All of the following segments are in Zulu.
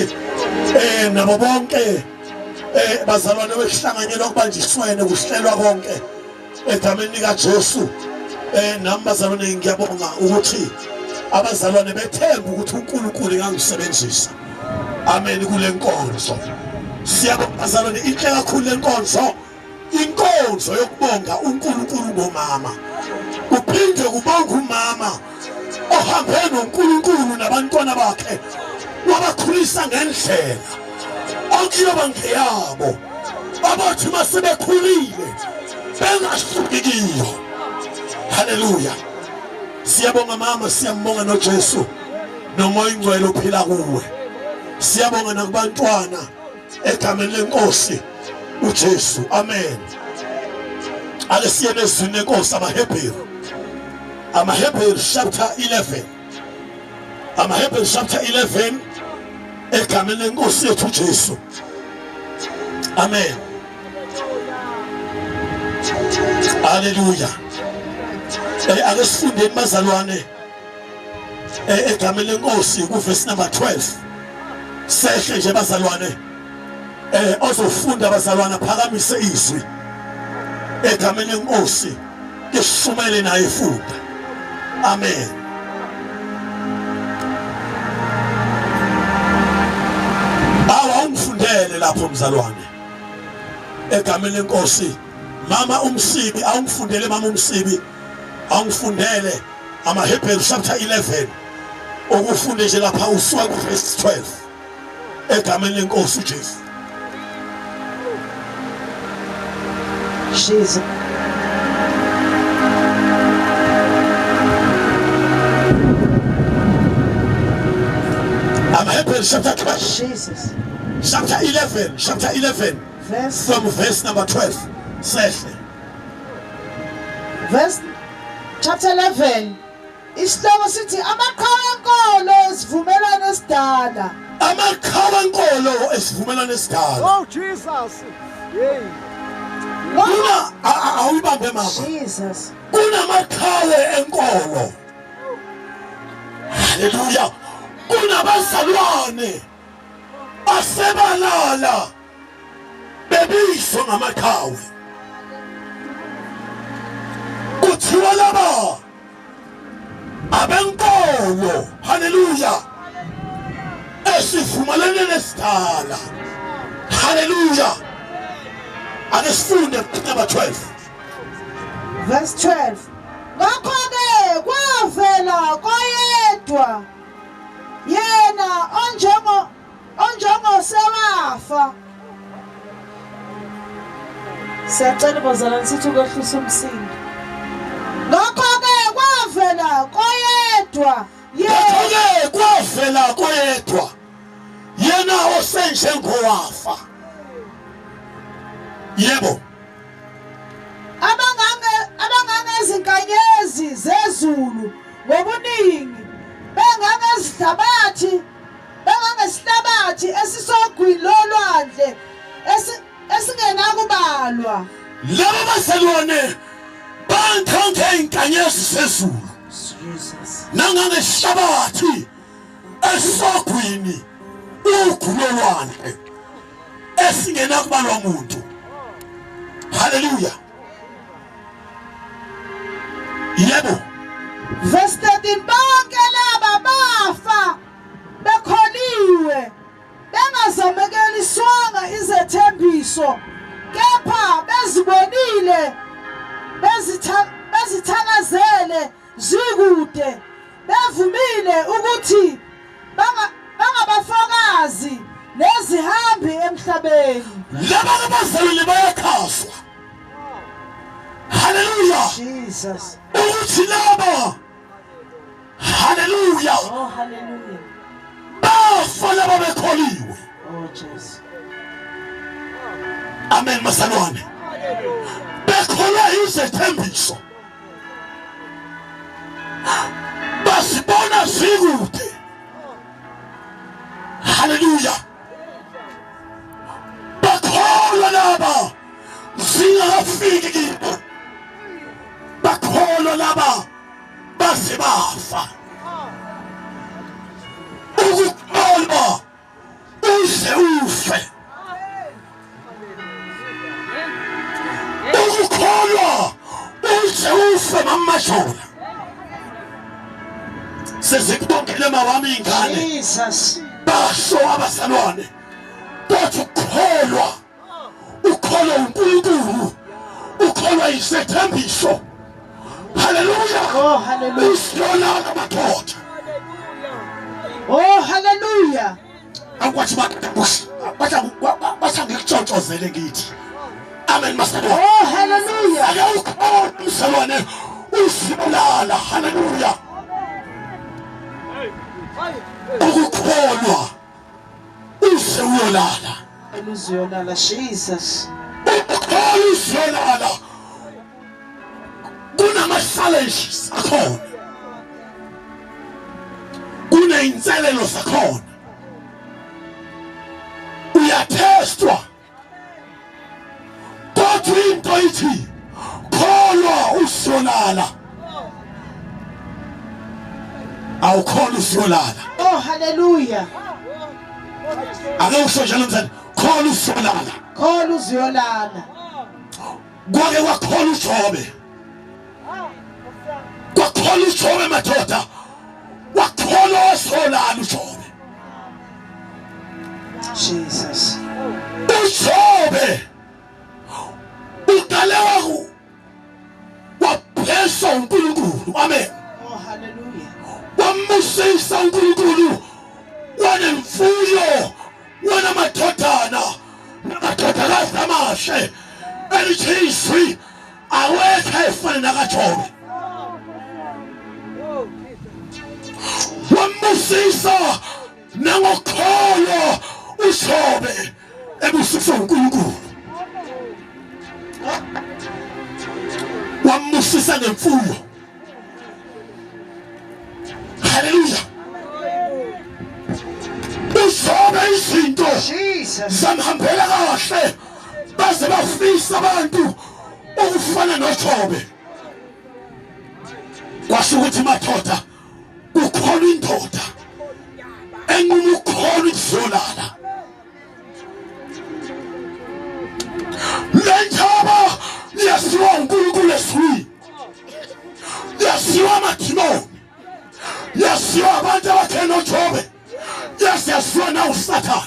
ukuthi nabo bonke bazalwane behlanganyela ukubanjiswene kuhlelwa konke egameni likaJesu. Nami bazalwane ngiyabonga ukuthi abazalwane bethemba ukuthi uNkulunkulu engangisebenzisa. Amen kule nkonzo. Siyabonga bazalwane inhle kakhulu lenkonzo. Inkonzo yokubonga uNkulunkulu ngomama. Uphinde kubonga umama ohambe noNkulunkulu nabantwana bakhe wabakhulisa ngendlela okuyoba ngeyabo abathi masebekhulile bengasuki kiyo. Haleluya. Siyabonga mama, siyambonga noJesu nomoya ingcwele ophila kuwe. Siyabonga nakubantwana egameni lenkosi uJesu. Amen. Ake siye nezwini lenkosi amaHebheru. AmaHebheru chapter 11. AmaHebheru chapter 11 egameni lenkosi yethu uJesu. Amen. Hallelujah. Ake sifunde bazalwane egameni lenkosi ku verse number 12. Sehle nje bazalwane. Ozofunda bazalwane phakamise izwi egameni lenkosi isumele naye funda. Amen. Awungifundele lapho mzalwane egameni lenkosi. Mama umsibi awungifundele mama umsibi awungifundele AmaHebheru chapter 11 okufunde nje lapha usuka ku verse 12 egameni lenkosi uJesu. Jesus. AmaHebheru chapter 12. Jesus. Chapter 11 Verse. from verse number 12. Sehle. Verse chapter 11. Isihloko sithi amaqhawe enkolo esivumelwano esidala. Amaqhawe enkolo esivumelwano esidala. Oh Jesus. Yey. Kuna awuyibambe mama. Jesus. Kunamaqhawe enkolo. Haleluya. Kunabazalwane asebalala bebizwa ngamaqhawe. Kuthiwa laba abenkolo. Haleluya. Esivumelane nesidala. Haleluya. Ake sifunde number 12. Verse 12. Ngakho-ke kwavela koyedwa yena onjengosewafa. Siyacela bazalwane sithi ukwehlisa umsindo. Ngakho-ke kwavela koyedwa Ngakho-ke kwavela koyedwa yena osenjengowafa. Yebo. Abangangezinkanyezi zezulu ngobuningi bengangesihlabathi esisogwini lolwandle esingenakubalwa. Laba bazalwane bankonke inkanyezi zezulu Jesus. nangangesihlabathi esisogwini ugulolwandle esingenakubalwa umuntu. Haleluya. Yebo. Verse 13. Bonke laba bafa bekholiwe bengazamekeliswanga izethembiso kepha bezibonile bezithakazele zikude bevumile ukuthi bangabafokazi nezihambi emhlabeni. Laba bazalwane bayakhaswa. Haleluya. Jesus. Ukuthi laba. Haleluya. Oh hallelujah. Bafa laba bekholiwe. Oh Jesus. Amen bazalwane. Bekholwa izethembiso. Basibona zikude. Haleluya. Bakholwa laba zingafiki kibo. Bakholwa laba bazibafa. Ukukholwa bayashona sezikubongile mawami ingane Jesus. basho abazalwane kodwa ukholwa uNkulunkulu ukholwa isethembiso hallelujah Oh, hallelujah. usiyolala madoda Oh, hallelujah. akwathi bathi ngikutshontshozele ngithi amen masadwa Oh, hallelujah. akawukholwa umzalwane usiyolala hallelujah ukukholwa usiyolala Iluzionala Jesus. ukukholwa usiyolala kunama-challenges akhona kuney'nselelo zakhona uyathestwa kodwa into ithi kholwa usiyolala awukholwa usiyolala Oh, hallelujah. ake usho njalo mzane kholwa usiyolala Call uziyolala. kwake kwakholwa uJobe kwakholwa uJobe madoda wakholwa wasolala uJobe Jesus. uJobe uqale waphesha uNkulunkulu amen Oh, hallelujah. wamusisa uNkulunkulu wanemfuyo wanamadodana namadodakazi amahle elithi izwi awekho efana nakaJobe wamusisa nangokholo uJobe ebusisa uNkulunkulu wamusisa ngemfuyo haleluya uJobe izinto Jesus. zamhambela kahle baze bafisa abantu ukufana noJobe kwasho ukuthi madoda ukholwa indoda engumukholwa izolala lenjaba liyasiwa uNkulunkulu eswini liyasiwa amadimoni liyasiwa abantu abakhe noJobe yasiwa na uSathane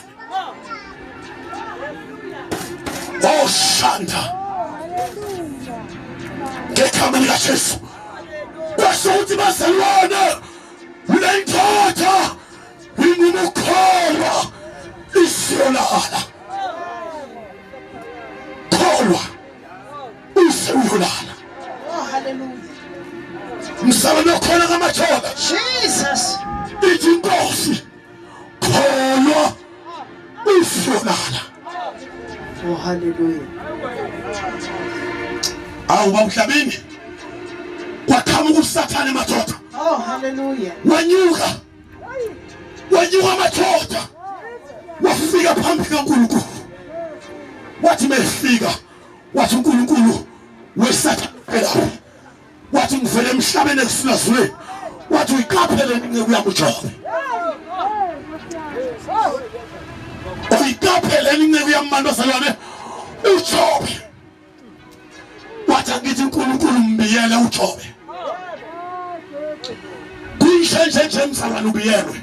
oh shanda ngegama likaJesu kwasho ukuthi bazalwane le ndoda ingumukholwa isiyolala kholwa usiyolala Oh, hallelujah. mzalwane okhona kamajola Jesus. ithi inkosi kholwa usiyolala Oh, hallelujah. awu bawuhlabini kwaqhamuka uSathane madoda Oh, hallelujah. wanyuka madoda wafika phambi kaNkulunkulu wathi mefika wathi uNkulunkulu weSathane lapha wathi ngivele emhlabeni ekusilazuleni wathi uyiqaphele inceku yami uJobe uyiqaphele inceku yami mandozalwane uJobe wathi angithi uNkulunkulu mbiyele uJobe kuyishenje mzalwane ubiyelwe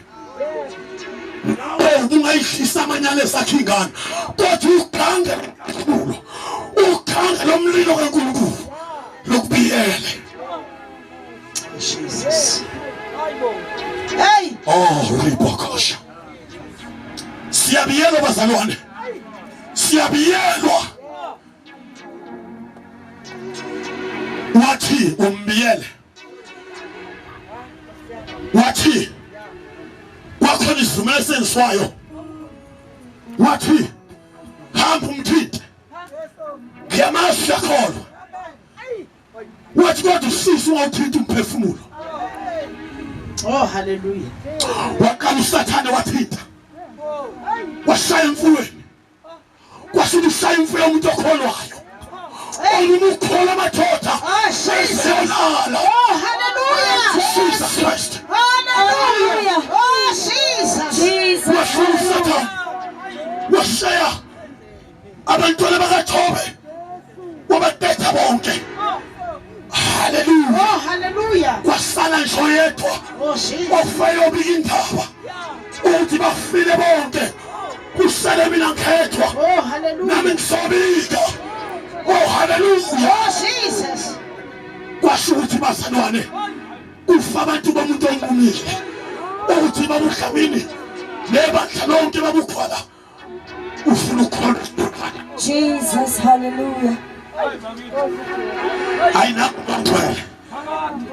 ungayishisa amanyala esakhe ingane kodwa ugange kakhulu ugange lomlilo kaNkulunkulu lokubiyele Jesus. Hey. oh ribokosha siyabiyelwa bazalwane siyabiyelwa wathi umbiyele wathi kwakhona izimela esenziwayo wathi hamba umthinte ngiyamashya kholwa wathi kodwa usisi ungawuthinta umphefumulo Oh, hallelujah. waqala uSathane wathinta washaya emfuyweni kwasuka ushaya imfuyo yomuntu okholwayo olumukholwa madoda sezolala Oh, hallelujah. Jesus Christ Hallelujah. Oh, Jesus. washaya uSathane washaya abantwana bakaJobe wabadetha bonke haleluya. Oh, hallelujah. Kwasala nje oyedwa Oh, Jesus. ofeye obika indaba uthi bafile bonke kusele mina ngedwa Oh, hallelujah. nami ngisobika. Oh haleluya. Oh, Jesus. Kwasho ukuthi bazalwane kufa abantu bomuntu onqumile ukuthi babudlamini nebandla lonke babukhwala ufuna ukukholwa. Jesus, hallelujah. ayinakubangcwele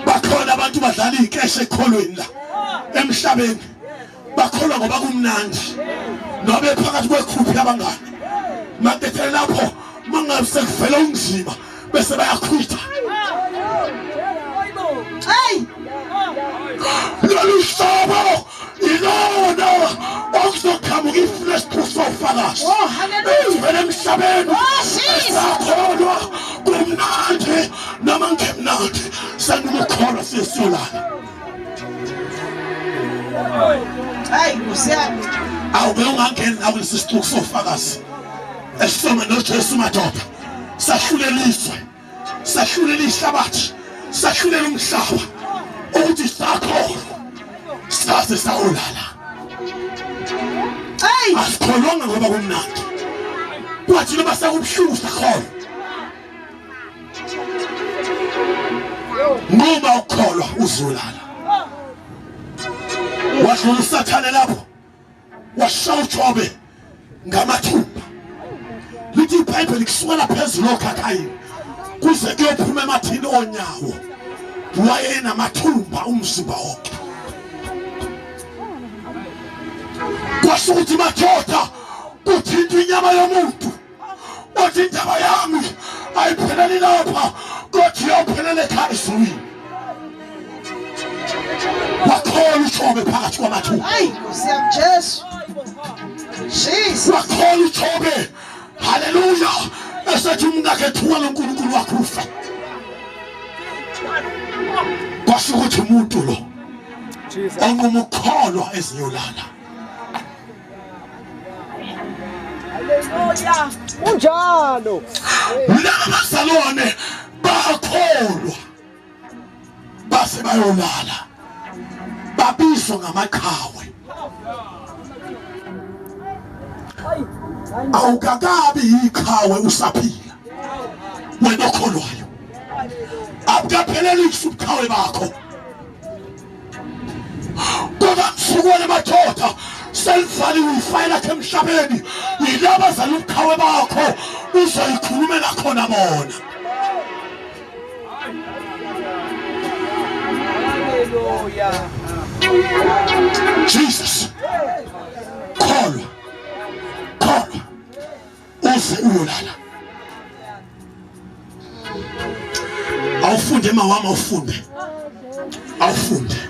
bakhona abantu badlala ikeshe ekholweni la emhlabeni bakholwa ngoba kumnandi nobe phakathi kwekhuphi abangani makethe lapho mangabe kuvela unzima bese bayakhwitha. Hey. lolu hlobo ilona okuzoqhamuka iflesh kusofakazi Oh, hallelujah. ivele emhlabeni Oh, Jesus. esakholwa kumnandi noma ngemnandi sanukukholwa sesiyolala. Hey, Musiyami. awube ungangeni nawe lesi sixuku sofakazi esisoma noJesu madoda sahluleliswe sahlulela ihlabathi sahlulela umhlaba ukuthi sakholwa saze sawulala. Hey. asikholwanga ngoba kumnandi kwathi noma sakubuhlungu sakholwa ngoba ukholwa uzolala. wadlula usathane lapho washaya uJobe ngamathumba lithi iBhayibheli kusukela phezulu okhakhayini kuze kuyophuma emathini onyawo wayenamathumba umzimba wonke. kwasho ukuthi madoda kuthinta inyama yomuntu othi indaba yami ayipheleli lapha kodwa iyophelela ekhaya ezulwini. wakholwa uJobe phakathi kwamathumba. Hey, Musiyami Jesu. Jesus. wakholwa uJobe haleluya esethi umngakhe ethuka loNkulunkulu wakhe ufa. kwasho ukuthi umuntu lo Jesus. onquma ukukholwa eziyolala. Unjalo. laba bazalwane bakholwa base bayolala babizwa ngamaqhawe. awukakabi iqhawe usaphila wena okholwayo abukapheleli ubuqhawe bakho kodwa msukwane madoda selivaliwe ifayela lakhe emhlabeni yilaba zala ubuqhawe bakho uzoyikhulumela khona bona. Jesus kholwa kholwa uze uyolala. awufunde mawami awufunde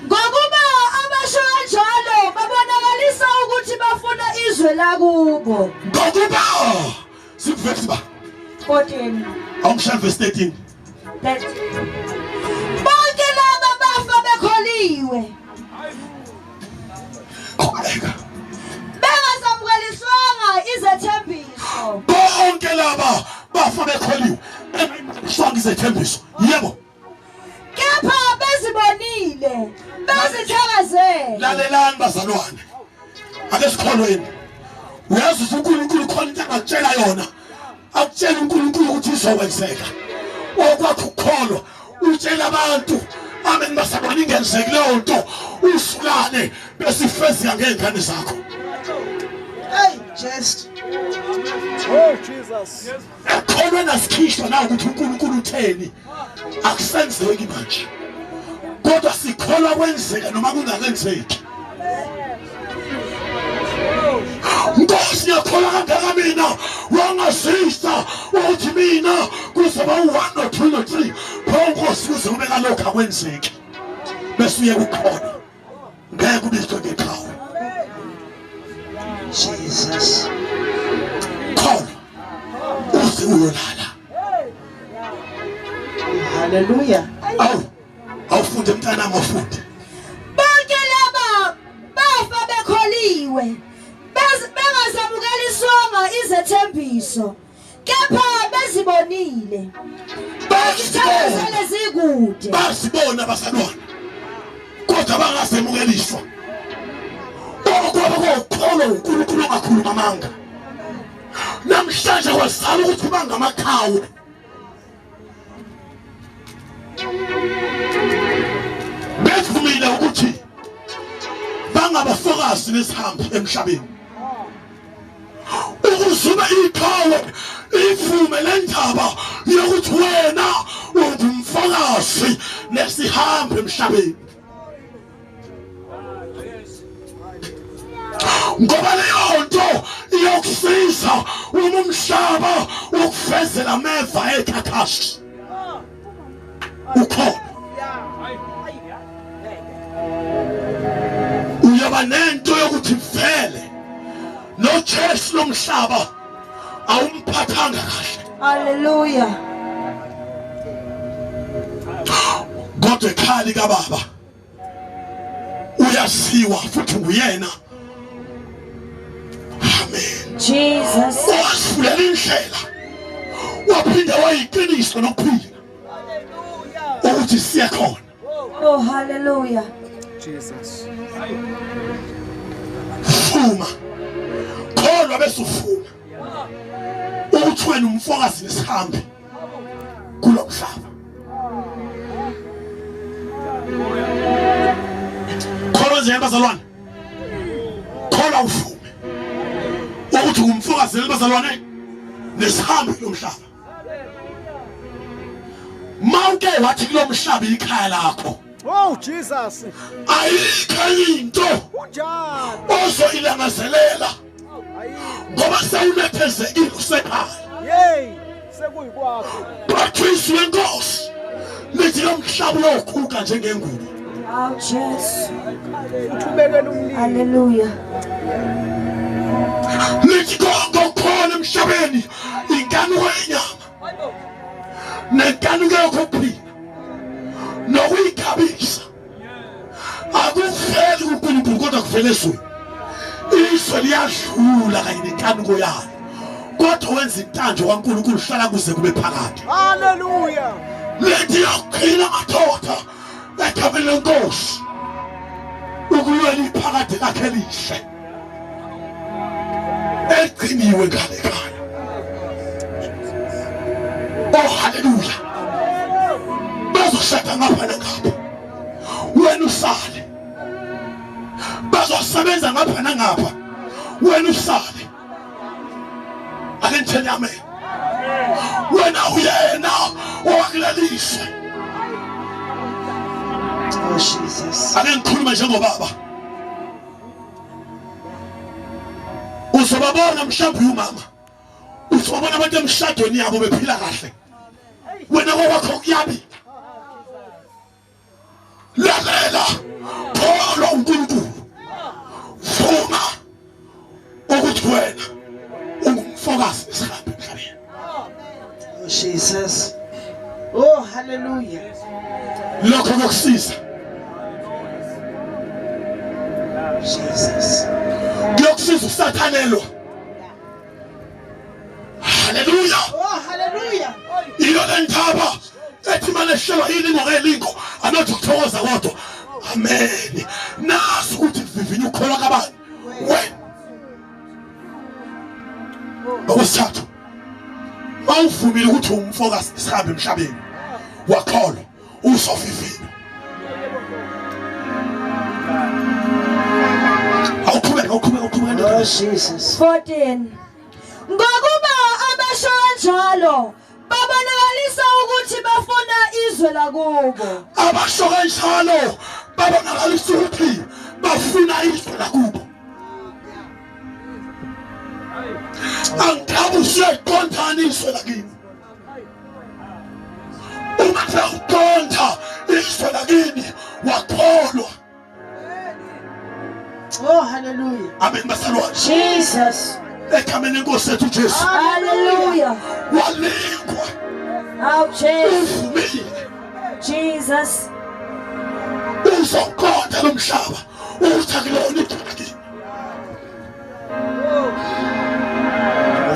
Ngokuba abasho kanjalo babonakalisa ukuthi bafuna izwe lakubo. ngokuba sivesi ba 14. awumshaya verse 13. That bonke laba bafa bekholiwe qhubeka bengasamukeliswanga izethembiso. bonke laba bafa bekholiwe sonke izethembiso yebo Kepha bezibonile bezithakazela. lalelani bazalwane ake sikholweni. uyazi ukuthi uNkulunkulu khona into angakutshela yona akutshela uNkulunkulu ukuthi izokwenzeka okwakho ukukholwa utshela abantu amen basabona ingenzeki leyo nto usulane besifezeka ngezingane zakho. Hey, Jesus. Oh, Jesus. ekholweni asikhishwa na ukuthi uNkulunkulu utheni akusenzeki manje kodwa sikholwa kwenzeka noma kungakenzeki. Nkosi ngiyakholwa kangaka mina wangazisa ukuthi mina kuzoba u1 no2 no3 phonkosi kuze kube kalokho akwenzeki bese uye kukhona ngeke ubizwe ngeqhawe. Jesus. khona uze uyolala. Hallelujah. awufunde mntanami awufunde. Bonke laba bafa bekholiwe bengasamukeliswanga izethembiso. Kepha bezibonile Bazithabazele zikude. Basibona bazalwane. Kodwa bangasemukeliswa. Okwabo kokholo uNkulunkulu kakhulu ngamanga. Namhlanje kwazama ukuthi bangamakhawu. Bethumile ukuthi bangabafokasi lesihambi emhlabeni. Ukuzuba ikhawu ivume lendaba yokuthi wena ungumfokasi lesihambi emhlabeni. Ngoba leyo nto iyokusiza uma umhlaba ukufezela ameva ekhakhashi. Ukho uyaba nento yokuthi vele noJesu lomhlaba awumphathanga kahle. Hallelujah. Kodwa ekhali kaBaba uyasiwa futhi uyena. Amen. Jesus. Wasifulela indlela. Waphinda wayiqiniso nokuphila. Ukuthi siya khona. Oh, hallelujah. Jesus. Fuma. Kholwa bese ufuna. Ukuthi wena umfokasi lesihambi kulo mhlaba. Kholwa nje bazalwane. Kholwa ufume. Ukuthi umfokasi bazalwane lesihambi lomhlaba. Mawuke wathi kulo mhlaba ikhaya lakho. Oh, Jesus. Ayikho into Unjani? ozoyilangazelela Ayikho. ngoba sewunethezekile usekhaya. Yey, sekuyikwakho. Bathwisi wenkosi lithi lo mhlaba uyokhuka njengengubo. Oh, Jesus. Uthubekele umlilo. Hallelujah. Lithi konke khona emhlabeni inkanuko yenyama nenkanuko yokuphila nokuyikhabisa akuveli kuNkulunkulu kodwa kuvele ezweni. Izwe liyadlula kanye nenkanuko yalo kodwa wenza intando kaNkulunkulu hlala kuze kube phakade. Hallelujah. Lethi yokuqina madoda ekhapeni lenkosi ukulwela iphakade lakhe elihle eqiniwe ngale khaya. Oh, hallelujah. Bazoshada ngapha nangapha wena usale. Bazosebenza ngapha nangapha wena usale. Ake ngithele amen. Wena uyena owakuleliswe. Oh, Jesus. Ake ngikhuluma njengobaba. Uzobabona mhlawumbe umama. Uzobona abantu emshadweni yabo bephila kahle. Wena ngokwakho kuyabi. Lalela pholo uNkulunkulu. Fuma ukuthi wena ungumfokasi lesihambi emhlabeni. Oh, Jesus. Oh, hallelujah. Lokho kokusiza. Jesus. Kuyokusiza usathanelwa. Hallelujah. Oh, hallelujah. Iyo lendaba ethi manje shela ilingo ngelingo anothi ukuthokoza kodwa. Amen. Nazi ukuthi vivinya ukholwa kabani. Wena. Okwesithathu. Mawuvumile ukuthi umfokasi sihambe emhlabeni. Wakholwa uzovivinya. Awuqhubeka Oh, Jesus. 14. Ngokuba abasho kanjalo babonakalisa ukuthi bafuna izwe lakubo. abasho kanjalo babonakalisa ukuthi bafuna izwe lakubo. Angabe useqondana izwe lakini. Uma sewuqonda izwe lakini wakholwa. Oh, hallelujah. Amen basalwane. Jesus. Ekhambeni lenkosi yethu Jesu. Hallelujah. Walingwa. Oh, Jesus. Uvumile. Jesus. Uzoqonda lo mhlaba ukuthi akulona izwe lakini.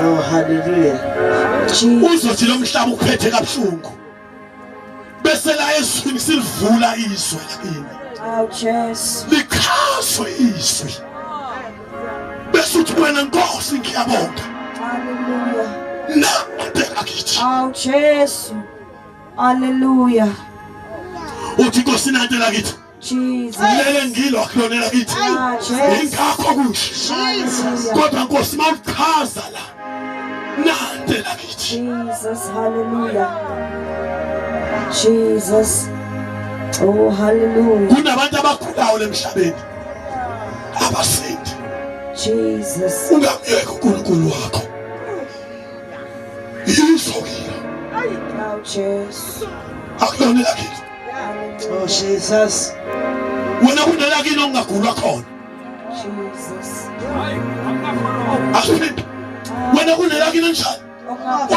Oh, hallelujah. Jesus. Uzothi lo mhlaba uphethe kabuhlungu. ezwini silivula izwe lakini Oh, Jesu. likhaswe izwi bese uthi wena Nkosi ngiyabonga Hallelujah. nandela kithi Oh, Jesu. Hallelujah. uthi Nkosi nandela kithi Jesus. lele ngilo akulonela kithi Ah, Jesu. ingakho kusho Hallelujah. kodwa Nkosi mawuchaza la nandela kithi Jesus. Hallelujah. Jesus. Oh, hallelujah. kunabantu abakhulayo emhlabeni abasindi Jesus. ungamyeka uNkulunkulu wakho yizokile Oh, Jesus. akulonela kithi Oh, Jesus. wena kunela kini ongagulwa khona Jesus. asiphi wena kunela kini njani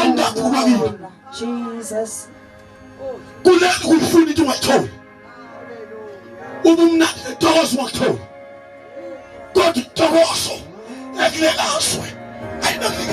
ongagulwa kini Jesus. kuleli kufuna into ungayitholi ubumnandi intokozo ungayitholi kodwa intokozo ekulelaswe ayinakile